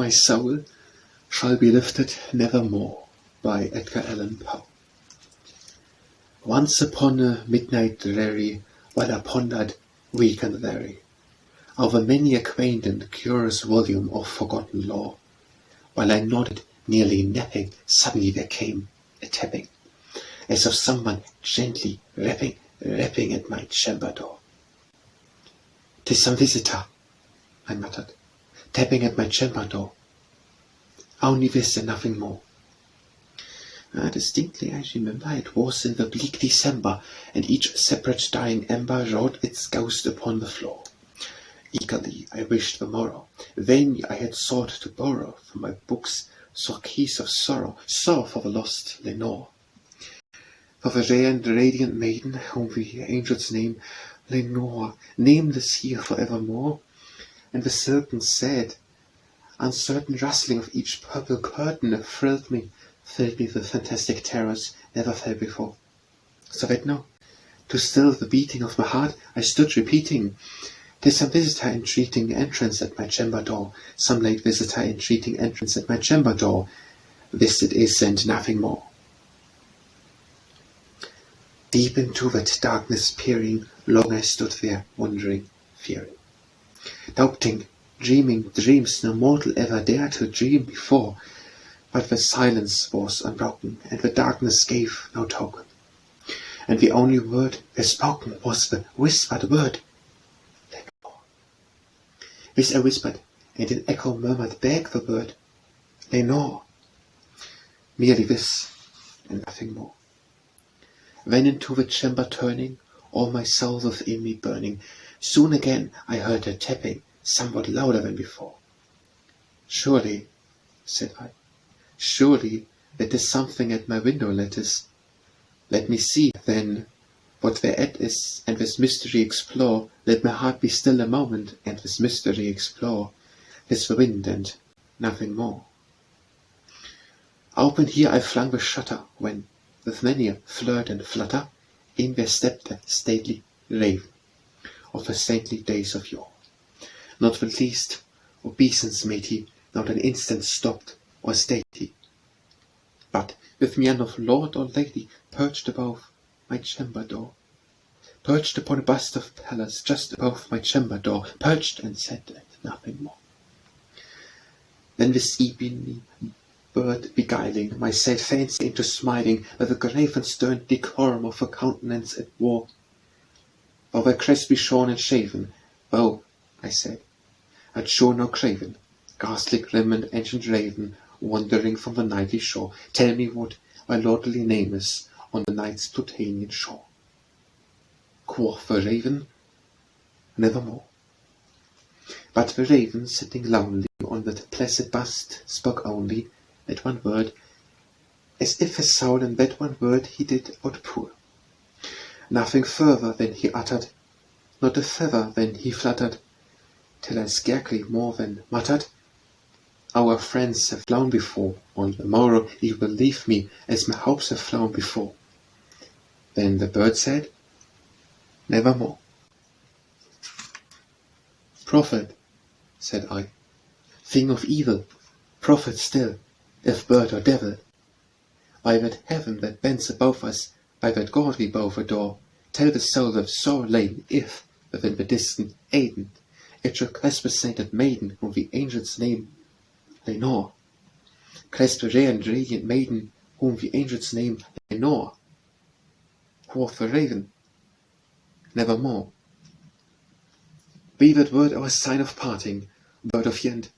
My soul shall be lifted nevermore, by Edgar Allan Poe. Once upon a midnight dreary, while I pondered, weak and weary, over many a quaint and curious volume of forgotten lore, while I nodded, nearly napping, suddenly there came a tapping, as of someone gently rapping at my chamber door. "'Tis some visitor," I muttered, "tapping at my chamber door. Only this and nothing more." Distinctly I remember it was in the bleak December, and each separate dying ember wrote its ghost upon the floor. Eagerly I wished the morrow, vainly I had sought to borrow from my books sore keys of sorrow, sore for the lost Lenore. For the rare and radiant maiden, whom the angels name Lenore, nameless here for evermore, and the silken sad, uncertain rustling of each purple curtain filled me with fantastic terrors never felt before. So that now, to still the beating of my heart, I stood repeating, "'Tis some visitor entreating entrance at my chamber door, some late visitor entreating entrance at my chamber door. This it is and nothing more." Deep into that darkness peering, long I stood there, wondering, fearing, doubting, dreaming dreams no mortal ever dared to dream before. But the silence was unbroken, and the darkness gave no token, and the only word spoken was the whispered word, "Lenore." This I whispered, and an echo murmured back the word, "Lenore." Merely this, and nothing more. Then into the chamber turning, all my soul within me burning, soon again I heard a tapping, somewhat louder than before. "Surely," said I, "surely that is something at my window lattice. Let me see, then, what thereat is, and this mystery explore. Let my heart be still a moment, and this mystery explore. 'Tis the wind, and nothing more." Open here I flung the shutter, when, with many a flirt and flutter, in there stepped a stately raven, of the saintly days of yore. Not the least obeisance made he, not an instant stopped or stayed he, but, with mien of lord or lady, perched above my chamber door, perched upon a bust of Pallas just above my chamber door, perched and said and nothing more. Then this ebony bird beguiling my sad fancy into smiling, with the grave and stern decorum of a countenance it wore. "Though thy crest be shorn and shaven, thou," I said, "art sure no craven, ghastly grim and ancient raven, wandering from the nightly shore. Tell me what thy lordly name is on the night's Plutonian shore." Quoth the raven, "Nevermore." But the raven, sitting lonely on that placid bust, spoke only that one word, as if his soul in that one word he did outpour. Nothing further than he uttered, not a feather than he fluttered, till I scarcely more than muttered, "Our friends have flown before, on the morrow he will leave me, as my hopes have flown before." Then the bird said, "Nevermore." "Prophet," said I, "thing of evil, prophet still, if bird or devil, by that heaven that bends above us, by that God we both adore, tell the soul of sore laden if, within the distant Aden, it should clasp a sainted maiden whom the angels name Lenore, clasp a rare and radiant maiden whom the angels name Lenore." Quoth the raven, "Nevermore." "Be that word our sign of parting, bird of Yend,"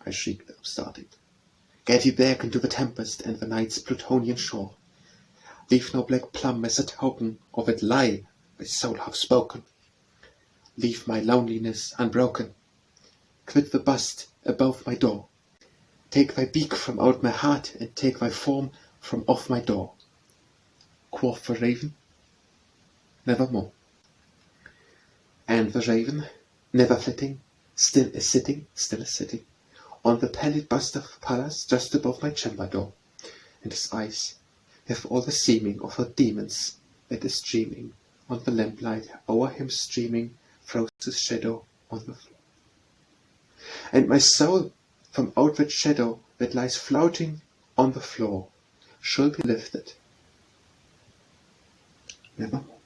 I shrieked, upstarting. "Get thee back into the tempest and the night's Plutonian shore. Leave no black plum as a token of that lie thy soul hath spoken. Leave my loneliness unbroken. Quit the bust above my door. Take thy beak from out my heart, and take thy form from off my door." Quoth the raven, "Nevermore." And the raven, never flitting, still is sitting, on the pallid bust of Pallas just above my chamber door, and his eyes have all the seeming of a demon's that is dreaming, on the lamplight o'er him streaming, throws his shadow on the floor. And my soul, from out that shadow that lies flouting on the floor, shall be lifted. Nevermore.